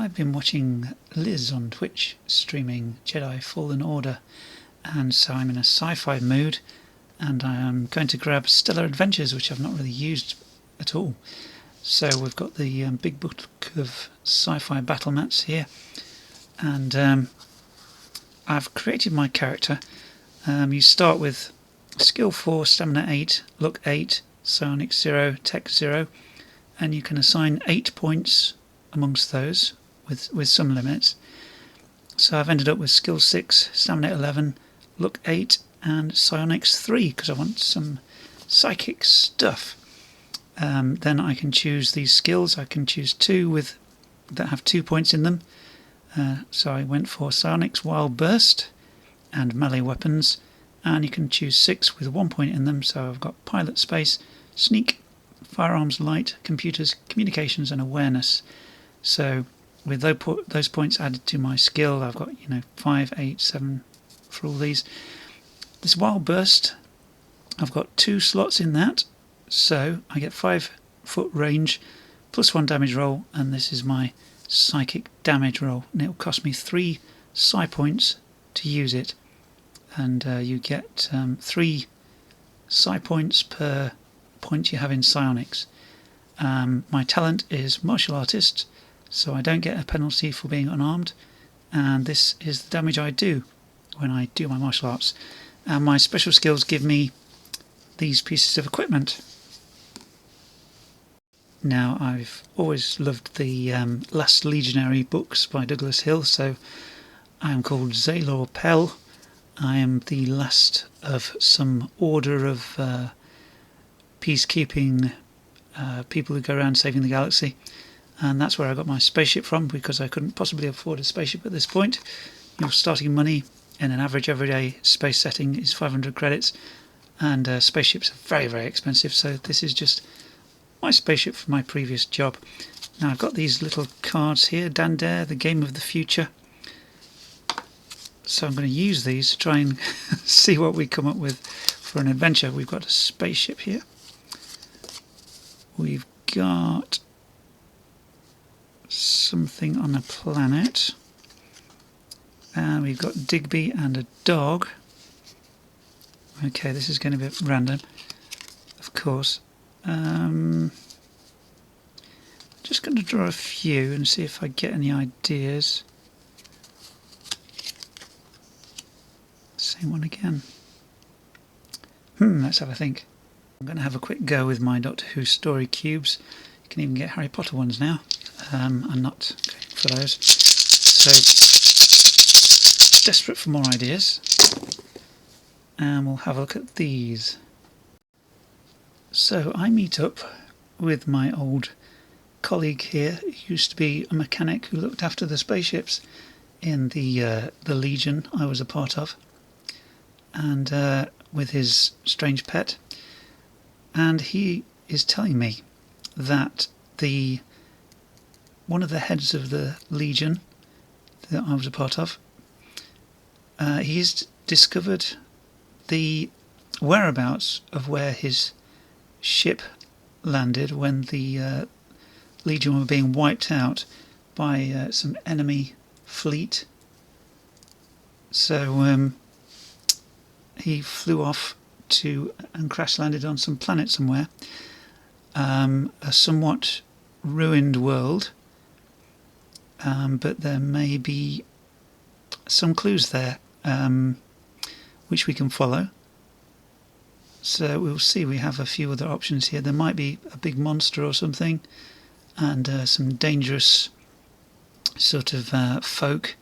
I've been watching Liz on Twitch streaming Jedi Fallen Order, and so I'm in a sci-fi mood, and I am going to grab Stellar Adventures, which I've not really used at all. So we've got the big book of sci-fi battle mats here, and I've created my character. You start with Skill 4, Stamina 8, Luck 8, Psionics 0, Tech 0, and you can assign 8 points amongst those with some limits. So I've ended up with Skill 6, Stamina 11, Luck 8 and Psionics 3 because I want some psychic stuff. Then I can choose these skills. I can choose 2 that have 2 points in them. So I went for Psionics, Wild Burst and melee weapons, and you can choose 6 with 1 point in them. So I've got Pilot Space, Sneak, Firearms Light, Computers, Communications and Awareness. So with those points added to my skill, I've got 5, 8, 7 for all these. This Wild Burst, I've got 2 slots in that, so I get 5 foot range plus 1 damage roll, and this is my psychic damage roll, and it'll cost me 3 psi points to use it, and you get 3 psi points per point you have in psionics. My talent is martial artist, so I don't get a penalty for being unarmed, and this is the damage I do when I do my martial arts. And my special skills give me these pieces of equipment. Now, I've always loved the Last Legionary books by Douglas Hill, so I am called Zaylor Pell. I am the last of some order of peacekeeping people who go around saving the galaxy, and that's where I got my spaceship from, because I couldn't possibly afford a spaceship at this point. Your starting money in an average everyday space setting is 500 credits, and spaceships are very, very expensive, so this is just my spaceship from my previous job. Now I've got these little cards here, Dandare, the Game of the Future, so I'm going to use these to try and see what we come up with for an adventure. We've got a spaceship here, we've got something on a planet, and we've got Digby and a dog. Okay, this is going to be random, of course. Just going to draw a few and see if I get any ideas. Same one again. Let's have a think. I'm going to have a quick go with my Doctor Who story cubes. You can even get Harry Potter ones now. I'm not going for those. So, desperate for more ideas. And we'll have a look at these. So I meet up with my old colleague here, who used to be a mechanic who looked after the spaceships in the Legion I was a part of, and with his strange pet. And he is telling me that one of the heads of the Legion that I was a part of, he's discovered the whereabouts of where his ship landed when the Legion were being wiped out by some enemy fleet. So he flew off and crash landed on some planet somewhere, a somewhat ruined world, but there may be some clues there which we can follow. So we'll see. We have a few other options here. There might be a big monster or something, and some dangerous sort of folk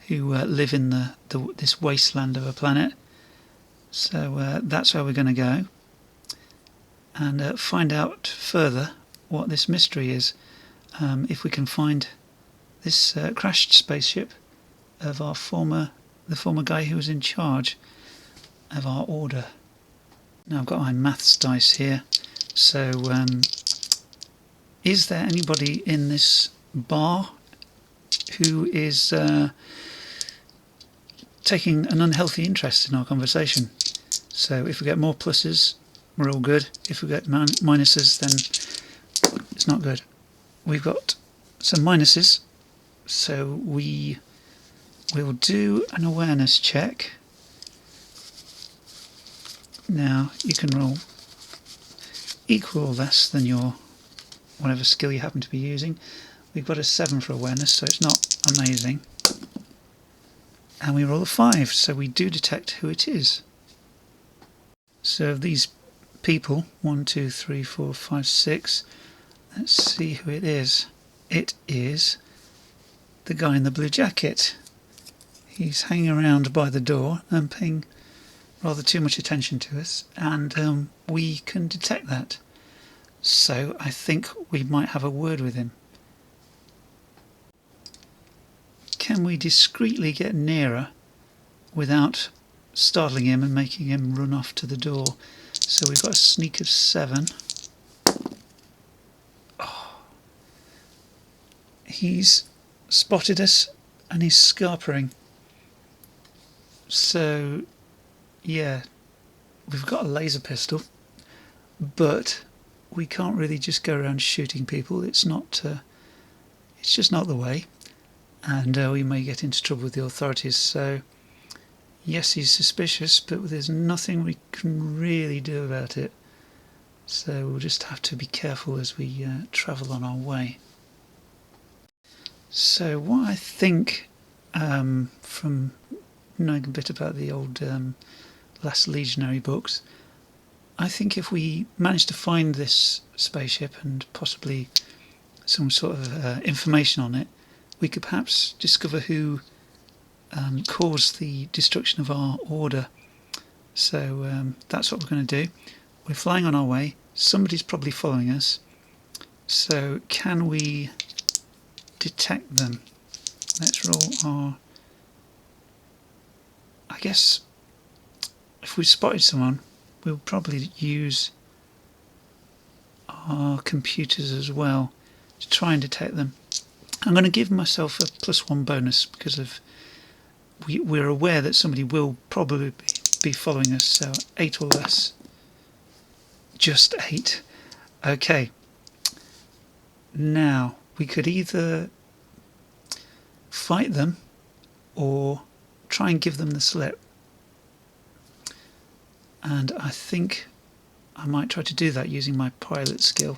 who live in this wasteland of a planet. So that's where we're going to go, and find out further what this mystery is. If we can find this crashed spaceship of the former guy who was in charge of our order. Now I've got my maths dice here, so is there anybody in this bar who is taking an unhealthy interest in our conversation? So if we get more pluses, we're all good. If we get minuses, then it's not good. We've got some minuses, So we will do an awareness check. Now you can roll equal or less than your whatever skill you happen to be using. We've got a 7 for awareness, so it's not amazing. And we roll a 5, so we do detect who it is. So these people, 1, 2, 3, 4, 5, 6, let's see who it is. It is the guy in the blue jacket. He's hanging around by the door and paying rather too much attention to us, and we can detect that. So I think we might have a word with him. Can we discreetly get nearer without startling him and making him run off to the door? So we've got a sneak of 7. Oh. He's spotted us and he's scarpering. So yeah, we've got a laser pistol, but we can't really just go around shooting people. It's just not the way, and we may get into trouble with the authorities. So yes, he's suspicious, but there's nothing we can really do about it. So we'll just have to be careful as we travel on our way. So what I think, from knowing a bit about the old Last Legionary books, I think if we manage to find this spaceship and possibly some sort of information on it, we could perhaps discover who caused the destruction of our order. So that's what we're going to do. We're flying on our way. Somebody's probably following us. So can we detect them? Let's roll our... I guess if we spotted someone, we'll probably use our computers as well to try and detect them. I'm going to give myself a +1 bonus because of we're aware that somebody will probably be following us, so 8 or less. Just 8. Okay. Now, we could either fight them or try and give them the slip. And I think I might try to do that using my pilot skill,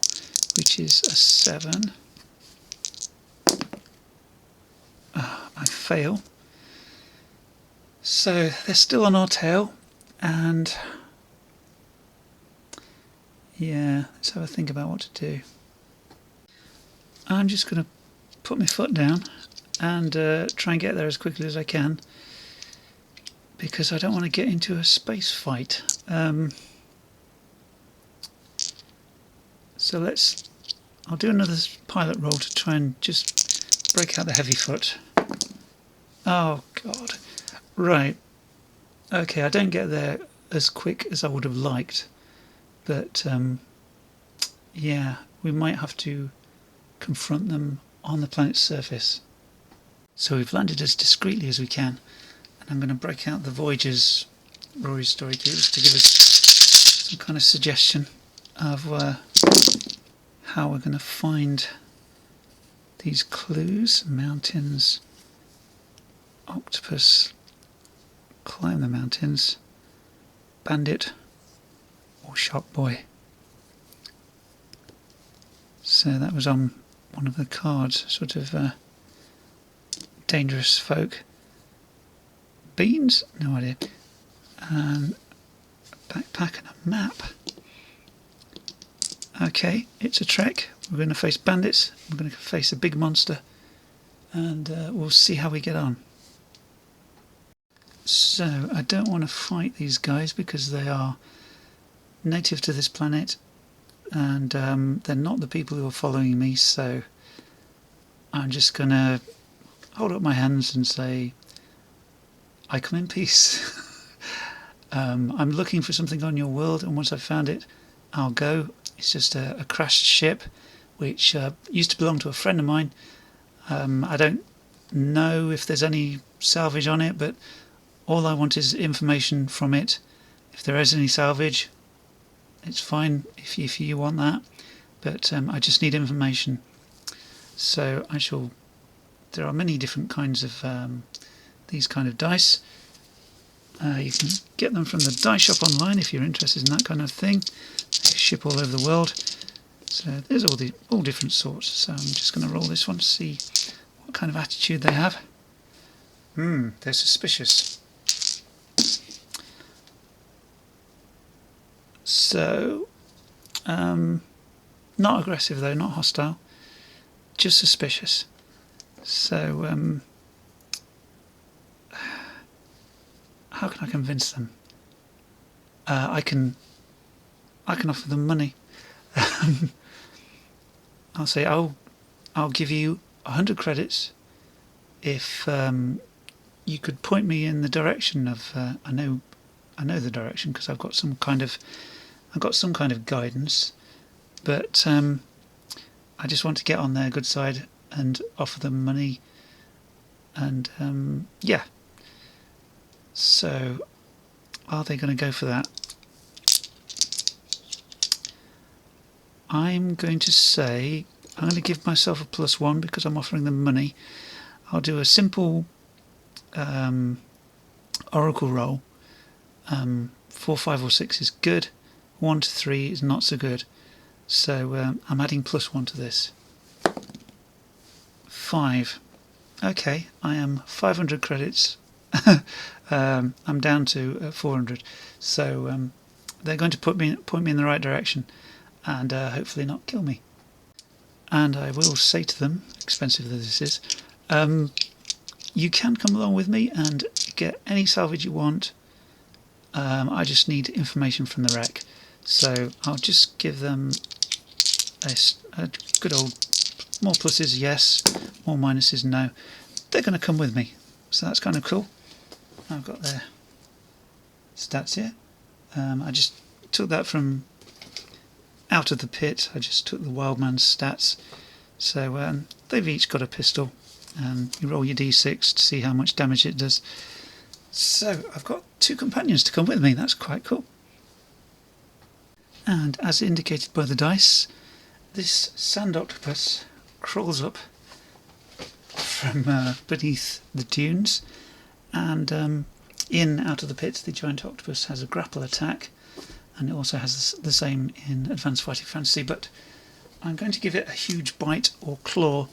which is a 7. I fail. So they're still on our tail, and yeah, let's have a think about what to do. I'm just going to put my foot down and try and get there as quickly as I can, because I don't want to get into a space fight. So I'll do another pilot roll to try and just break out the heavy foot. Oh God. Right. Okay, I don't get there as quick as I would have liked, but yeah, we might have to confront them on the planet's surface. So we've landed as discreetly as we can, and I'm going to break out the Voyages Rory story to give us some kind of suggestion of how we're going to find these clues. Mountains, octopus, climb the mountains, bandit, or shop boy. So that was on one of the cards, sort of dangerous folk. Beans? No idea. A backpack and a map. Okay, it's a trek. We're going to face bandits, we're going to face a big monster, and we'll see how we get on. So, I don't want to fight these guys because they are native to this planet, and they're not the people who are following me, so I'm just going to hold up my hands and say, I come in peace. I'm looking for something on your world, and once I've found it, I'll go. It's just a crashed ship which used to belong to a friend of mine. I don't know if there's any salvage on it, but all I want is information from it. If there is any salvage, it's fine if you want that, but I just need information. So I shall there are many different kinds of these kind of dice. You can get them from the dice shop online if you're interested in that kind of thing. They ship all over the world. So there's all different sorts. So I'm just going to roll this one to see what kind of attitude they have. They're suspicious. So, not aggressive though, not hostile, just suspicious. So, how can I convince them? I can offer them money. I'll say I'll give you 100 credits if you could point me in the direction of I know the direction because I've got some kind of guidance, but I just want to get on their good side and offer them money, and yeah. So are they going to go for that? I'm going to say I'm going to give myself a +1 because I'm offering them money. I'll do a simple oracle roll. 4, 5 or 6 is good. 1 to 3 is not so good. So I'm adding +1 to this. 5. Okay, I am 500 credits. I'm down to 400. So they're going to point me in the right direction and hopefully not kill me. And I will say to them, expensive as this is, you can come along with me and get any salvage you want. I just need information from the wreck. So I'll just give them a good old more pluses yes, more minuses no. They're going to come with me, so that's kind of cool. I've got their stats here. I just took that from out of the pit. I just took the wild man's stats. So they've each got a pistol. You roll your d6 to see how much damage it does. So I've got 2 companions to come with me. That's quite cool. And as indicated by the dice, this sand octopus crawls up from beneath the dunes, and in out of the pit the giant octopus has a grapple attack, and it also has the same in Advanced Fighting Fantasy, but I'm going to give it a huge bite or claw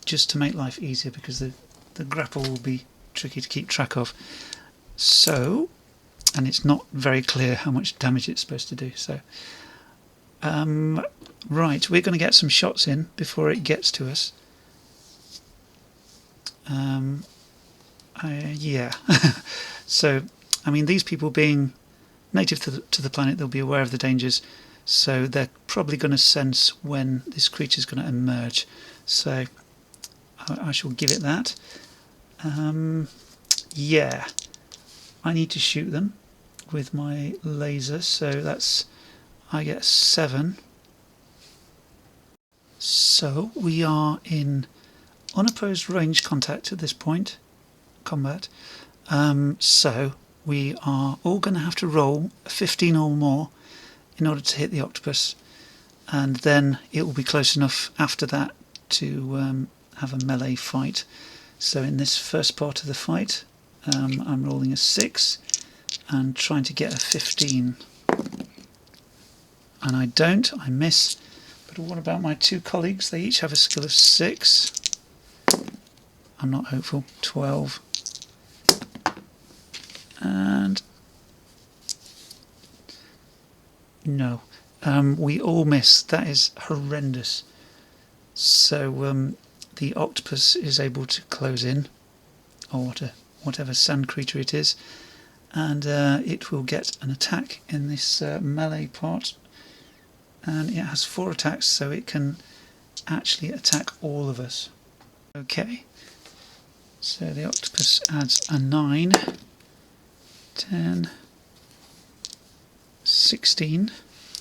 just to make life easier because the grapple will be tricky to keep track of. So, and it's not very clear how much damage it's supposed to do. So, right, we're going to get some shots in before it gets to us. Yeah. So, I mean, these people being native to the planet, they'll be aware of the dangers. So they're probably going to sense when this creature's going to emerge. So I shall give it that. Yeah. I need to shoot them with my laser, so I get 7. So we are in unopposed range contact at this point, combat. So we are all going to have to roll a 15 or more in order to hit the octopus, and then it will be close enough after that to have a melee fight. So in this first part of the fight, I'm rolling a 6 and trying to get a 15, and I miss. But what about my 2 colleagues? They each have a skill of 6. I'm not hopeful. 12 and no, we all miss. That is horrendous. So the octopus is able to close in, or whatever sand creature it is, and it will get an attack in this melee part, and it has 4 attacks, so it can actually attack all of us. Okay, so the octopus adds a 9, 10, 16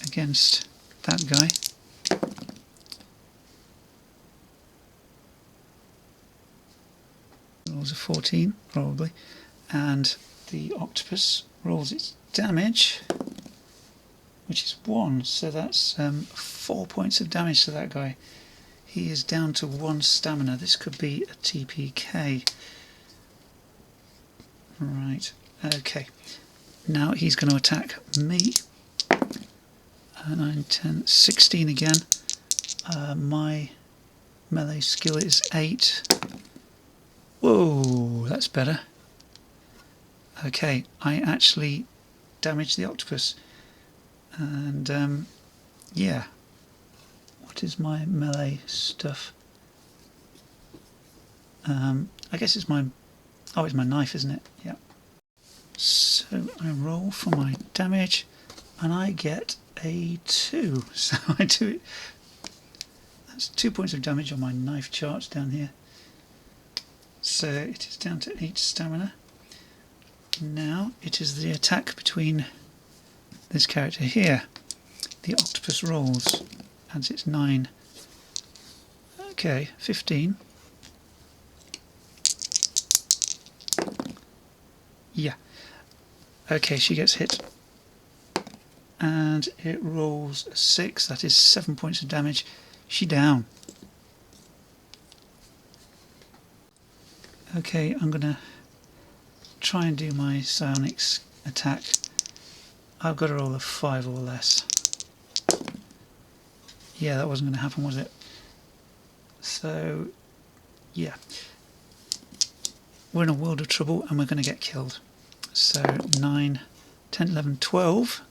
against that guy. Rolls a 14 probably, and the octopus rolls its damage, which is 1, so that's 4 points of damage to that guy. he is down to 1 stamina. This could be a TPK. Right, okay. Now he's going to attack me. 9, 10, 16 again. My melee skill is 8. Whoa, that's better. Okay, I actually damaged the octopus. And yeah. What is my melee stuff? I guess it's my... Oh, it's my knife, isn't it? Yeah. So I roll for my damage, and I get a 2. So I do it. That's 2 points of damage on my knife chart down here. So it is down to 8 stamina. Now it is the attack between this character here. The octopus rolls, adds its 9. Okay, 15. Yeah. Okay, she gets hit. And it rolls a 6, that is 7 points of damage. She down. Okay, I'm going to try and do my psionics attack. I've got to roll a 5 or less. Yeah, that wasn't going to happen, was it? So, yeah. We're in a world of trouble and we're going to get killed. So 9, 10, 11, 12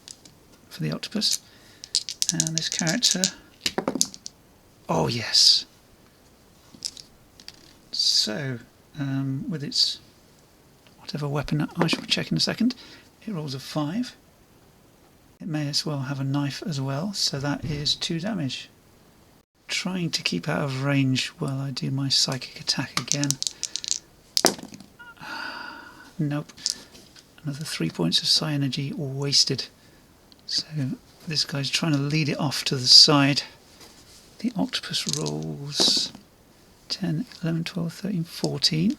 for the octopus. And this character... Oh, yes. So, with its whatever weapon, I shall check in a second, it rolls a 5. It may as well have a knife as well, so that is 2 damage. Trying to keep out of range while I do my psychic attack again. Nope. Another 3 points of psi energy wasted. So this guy's trying to lead it off to the side. The octopus rolls 10, 11, 12, 13, 14.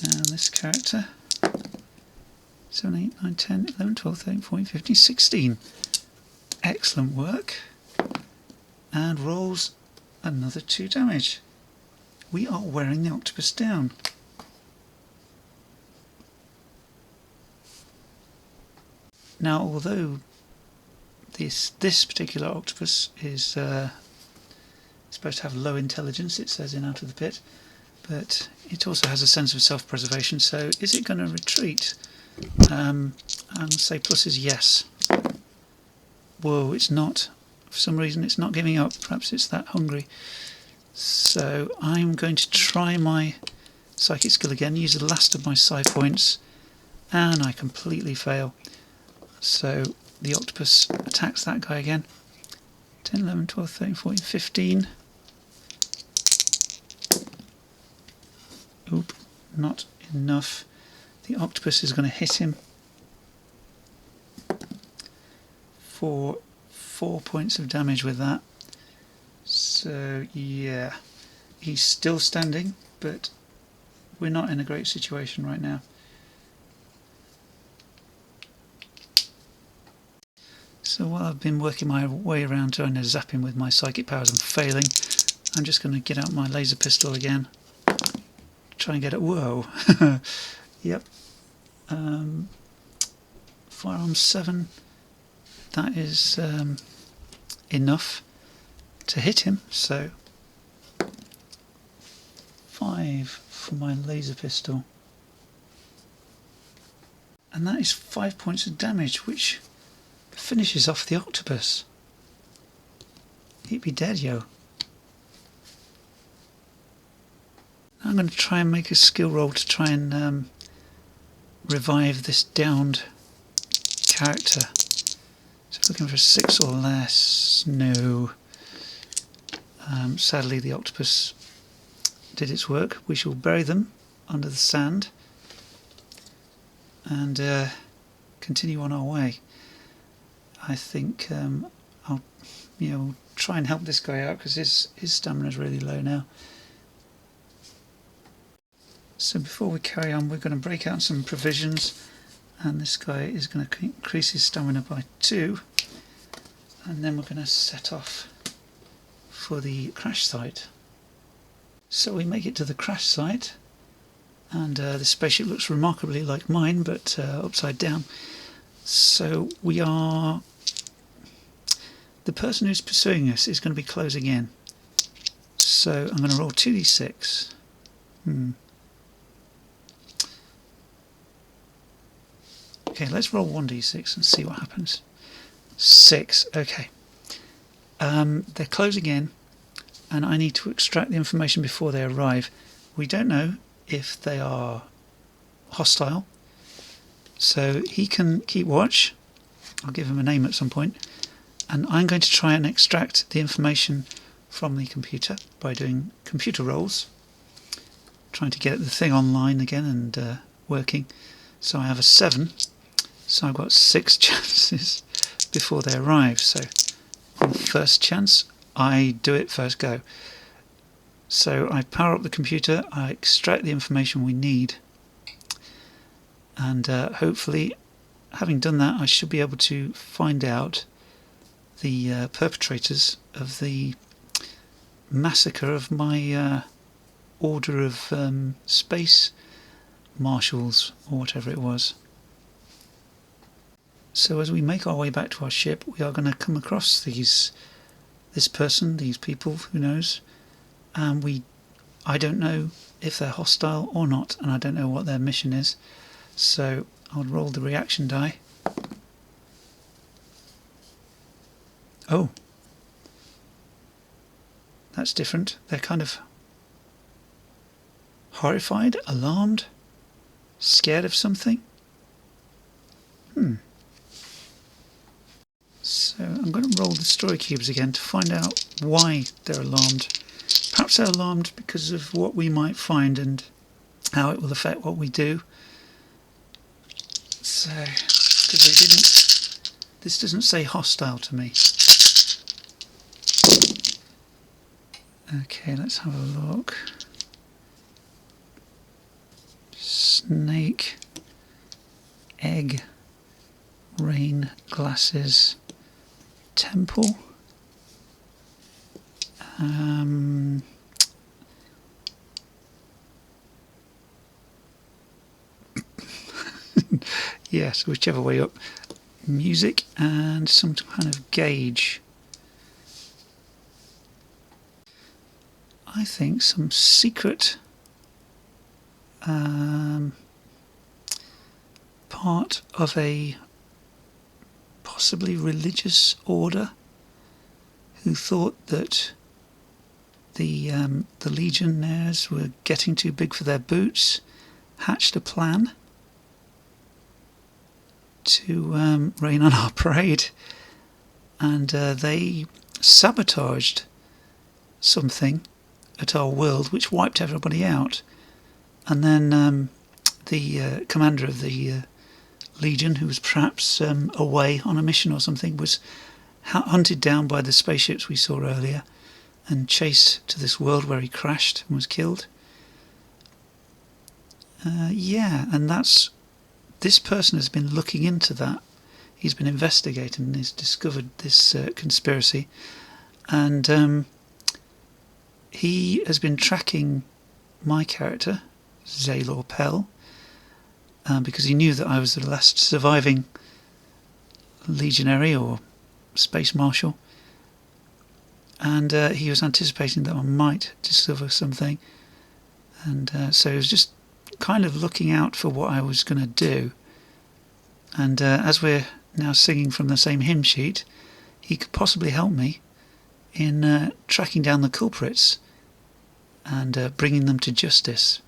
And this character 7, 8, 9, 10, 11, 12, 13, 14, 15, 16. Excellent work. And rolls another 2 damage. We are wearing the octopus down. Now, although this particular octopus is supposed to have low intelligence, it says in Out of the Pit, but it also has a sense of self-preservation, so is it going to retreat? And say plus is yes. Whoa, it's not. For some reason it's not giving up. Perhaps it's that hungry. So I'm going to try my psychic skill again, use the last of my psi points, and I completely fail. So the octopus attacks that guy again. 10, 11, 12, 13, 14, 15. Oop, not enough. The octopus is going to hit him for 4 points of damage with that. So yeah, he's still standing, but we're not in a great situation right now. So while I've been working my way around trying to zap him with my psychic powers and failing, I'm just going to get out my laser pistol again. Try and get it. Whoa! Yep. Firearm 7. That is enough to hit him. So 5 for my laser pistol. And that is 5 points of damage, which finishes off the octopus. He'd be dead, yo. Now I'm going to try and make a skill roll to try and revive this downed character. So looking for a 6 or less. No. Sadly the octopus did its work. We shall bury them under the sand and continue on our way. I think I'll try and help this guy out because his stamina is really low now. So before we carry on, we're going to break out some provisions, and this guy is going to increase his stamina by 2, and then we're going to set off for the crash site. So we make it to the crash site, and this spaceship looks remarkably like mine, but upside down. So the person who's pursuing us is going to be closing in. So I'm going to roll 2d6. Okay, let's roll 1d6 and see what happens. 6, okay. They're closing in, and I need to extract the information before they arrive. We don't know if they are hostile, so he can keep watch. I'll give him a name at some point, and I'm going to try and extract the information from the computer by doing computer rolls, trying to get the thing online again and working. So I have a 7, so I've got 6 chances before they arrive. So on the first chance, I do it first go. So I power up the computer, I extract the information we need, and hopefully, having done that, I should be able to find out the perpetrators of the massacre of my order of space marshals, or whatever it was. So as we make our way back to our ship, we are going to come across this person, these people, who knows, and I don't know if they're hostile or not, and I don't know what their mission is. So I'll roll the reaction die. Oh, that's different. They're kind of horrified, alarmed, scared of something. So I'm going to roll the story cubes again to find out why they're alarmed. Perhaps they're alarmed because of what we might find and how it will affect what we do. So, because this doesn't say hostile to me. Okay, let's have a look. Snake, egg, rain, glasses, temple. Yes, whichever way up. Music and some kind of gauge. I think some secret part of a possibly religious order who thought that the Legionnaires were getting too big for their boots, hatched a plan to rain on our parade, and they sabotaged something at our world which wiped everybody out. And then the commander of the Legion, who was perhaps away on a mission or something, was hunted down by the spaceships we saw earlier and chased to this world where he crashed and was killed. Yeah, and this person has been looking into that. He's been investigating and he's discovered this conspiracy, and he has been tracking my character, Zaylor Pell, because he knew that I was the last surviving legionary or space marshal, and he was anticipating that I might discover something, and so he was just kind of looking out for what I was going to do. And as we're now singing from the same hymn sheet, he could possibly help me in tracking down the culprits and bringing them to justice.